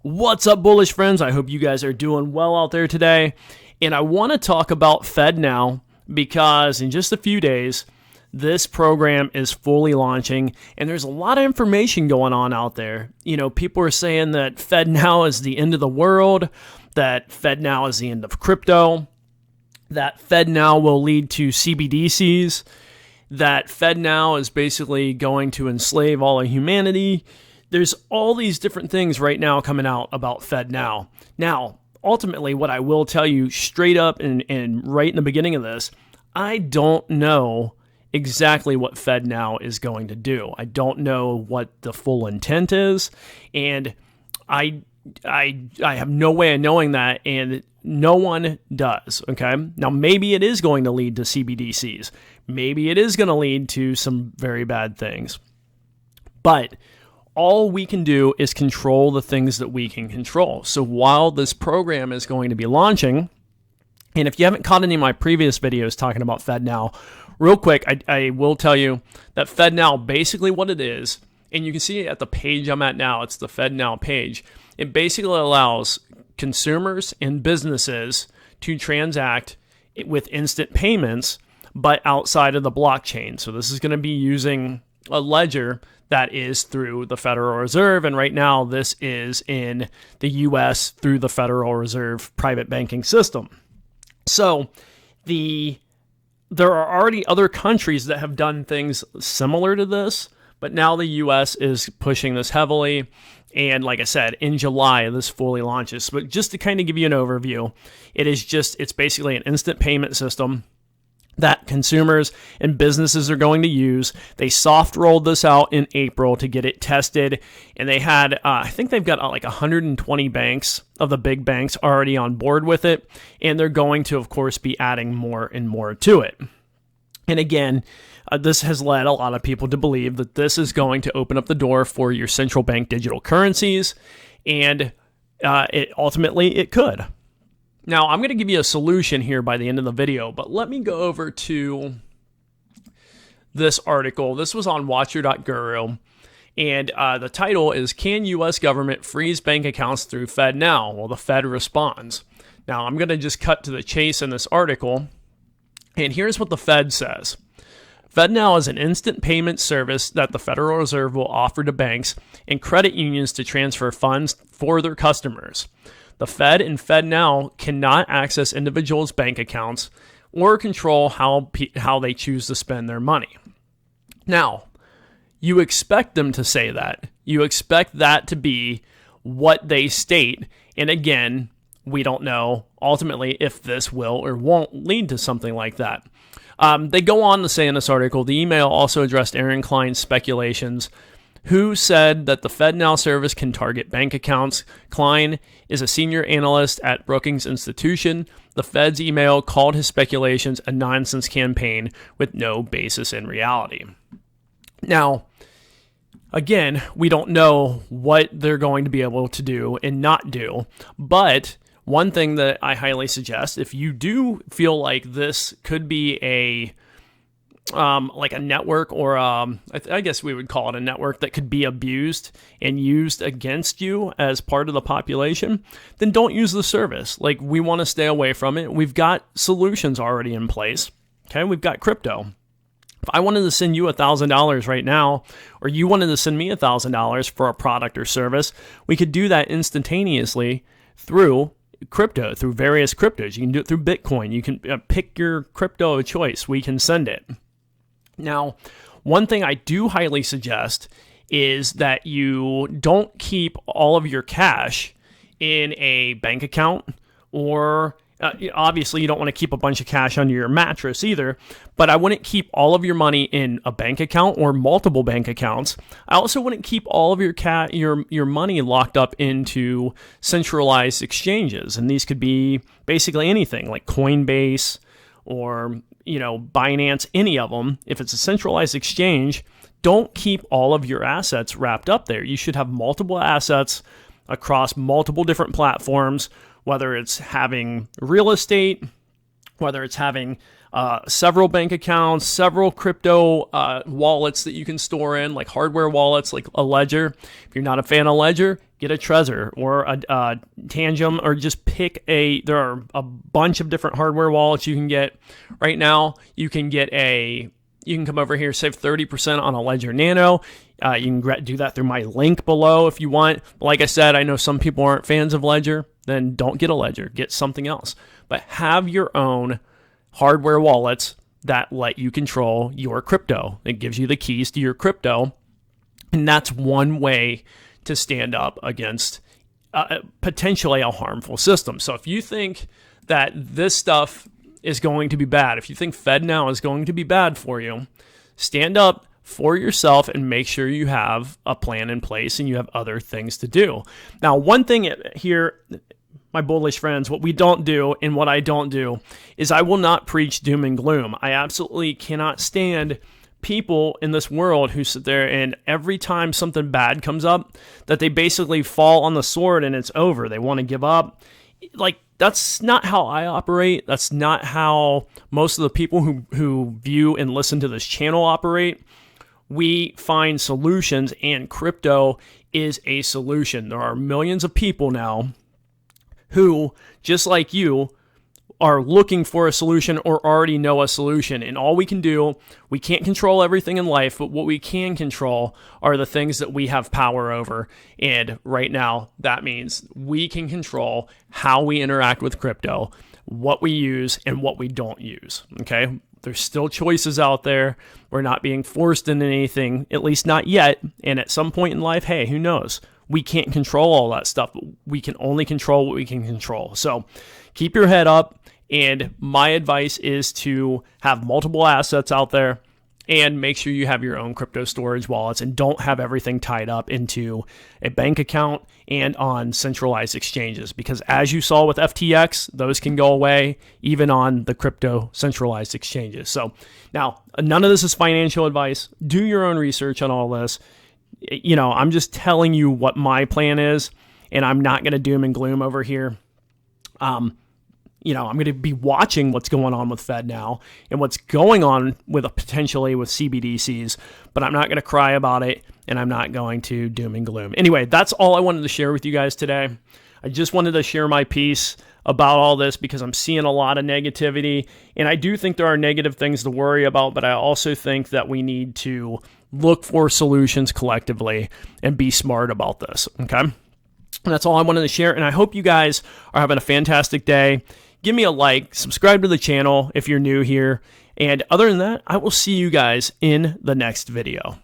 What's up, bullish friends? I hope you guys are doing well out there today. And I want to talk about Fednow because in just a few days, this program is fully launching and there's a lot of information going on out there. You know, people are saying that Fednow is the end of the world, that Fednow is the end of crypto, that Fednow will lead to CBDCs, that Fednow is basically going to enslave all of humanity. There's all these different things right now coming out about Fednow. Now, ultimately, what I will tell you straight up and right in the beginning of this, I don't know exactly what Fednow is going to do. I don't know what the full intent is, and I have no way of knowing that, and no one does, okay? Now, maybe it is going to lead to CBDCs. Maybe it is going to lead to some very bad things. But all we can do is control the things that we can control. So while this program is going to be launching, and if you haven't caught any of my previous videos talking about Fednow, real quick, I will tell you that Fednow, basically what it is, and you can see it at the page I'm at now, it's the Fednow page. It basically allows consumers and businesses to transact with instant payments, but outside of the blockchain. So this is going to be using a ledger that is through the Federal Reserve, and right now this is in the U.S. through the Federal Reserve private banking system. So there are already other countries that have done things similar to this, but now the U.S. is pushing this heavily, and like I said, in July this fully launches. But just to kind of give you an overview, it's basically an instant payment system that consumers and businesses are going to use. They soft rolled this out in April to get it tested, and they had, I think they've got like 120 banks of the big banks already on board with it, and they're going to, of course, be adding more and more to it. And again, this has led a lot of people to believe that this is going to open up the door for your central bank digital currencies, and it could. Now, I'm going to give you a solution here by the end of the video, but let me go over to this article. This was on watcher.guru, and the title is, Can U.S. Government Freeze Bank Accounts Through Fednow? Well, the Fed responds. Now, I'm going to just cut to the chase in this article, and here's what the Fed says. Fednow is an instant payment service that the Federal Reserve will offer to banks and credit unions to transfer funds for their customers. The Fed and Fednow cannot access individuals' bank accounts or control how they choose to spend their money. Now, you expect them to say that. You expect that to be what they state. And again, we don't know ultimately if this will or won't lead to something like that. They go on to say in this article, the email also addressed Aaron Klein's speculations, who said that the Fednow service can target bank accounts. Klein is a senior analyst at Brookings Institution. The Fed's email called his speculations a nonsense campaign with no basis in reality. Now, again, we don't know what they're going to be able to do and not do, but one thing that I highly suggest, if you do feel like this could be like a network, or I guess we would call it a network that could be abused and used against you as part of the population, then don't use the service. Like, we want to stay away from it. We've got solutions already in place. Okay, we've got crypto. If I wanted to send you $1,000 right now, or you wanted to send me $1,000 for a product or service, we could do that instantaneously through crypto, through various cryptos. You can do it through Bitcoin. You can pick your crypto of choice. We can send it. Now, one thing I do highly suggest is that you don't keep all of your cash in a bank account, or obviously you don't want to keep a bunch of cash under your mattress either, but I wouldn't keep all of your money in a bank account or multiple bank accounts. I also wouldn't keep all of your money locked up into centralized exchanges, and these could be basically anything like Coinbase or Binance, any of them. If it's a centralized exchange, don't keep all of your assets wrapped up there. You should have multiple assets across multiple different platforms, whether it's having real estate, whether it's having several bank accounts, several crypto wallets that you can store in, like hardware wallets, like a Ledger. If you're not a fan of Ledger, get a Trezor or a Tangem, or just pick there are a bunch of different hardware wallets you can get. Right now, you can come over here, save 30% on a Ledger Nano. You can do that through my link below if you want. Like I said, I know some people aren't fans of Ledger. Then don't get a Ledger, get something else. But have your own hardware wallets that let you control your crypto. It gives you the keys to your crypto. And that's one way to stand up against potentially a harmful system. So if you think that this stuff is going to be bad, if you think Fednow is going to be bad for you, stand up for yourself and make sure you have a plan in place and you have other things to do. Now, one thing here, my bullish friends, what we don't do and what I don't do is I will not preach doom and gloom. I absolutely cannot stand people in this world who sit there and every time something bad comes up, that they basically fall on the sword and it's over. They want to give up. Like, that's not how I operate. That's not how most of the people who view and listen to this channel operate. We find solutions, and crypto is a solution. There are millions of people now who, just like you, are looking for a solution or already know a solution. And all we can do, we can't control everything in life, but what we can control are the things that we have power over. And right now, that means we can control how we interact with crypto, what we use, and what we don't use. Okay? There's still choices out there. We're not being forced into anything, at least not yet. And at some point in life, hey, who knows? We can't control all that stuff, but we can only control what we can control. So keep your head up. And my advice is to have multiple assets out there and make sure you have your own crypto storage wallets and don't have everything tied up into a bank account and on centralized exchanges. Because as you saw with FTX, those can go away even on the crypto centralized exchanges. So now, none of this is financial advice. Do your own research on all this. You know, I'm just telling you what my plan is, and I'm not going to doom and gloom over here. You know, I'm going to be watching what's going on with Fednow and what's going on with potentially with CBDCs, but I'm not going to cry about it, and I'm not going to doom and gloom. Anyway, that's all I wanted to share with you guys today. I just wanted to share my piece about all this because I'm seeing a lot of negativity, and I do think there are negative things to worry about, but I also think that we need to look for solutions collectively and be smart about this, okay? And that's all I wanted to share, and I hope you guys are having a fantastic day. Give me a like, subscribe to the channel if you're new here, and other than that, I will see you guys in the next video.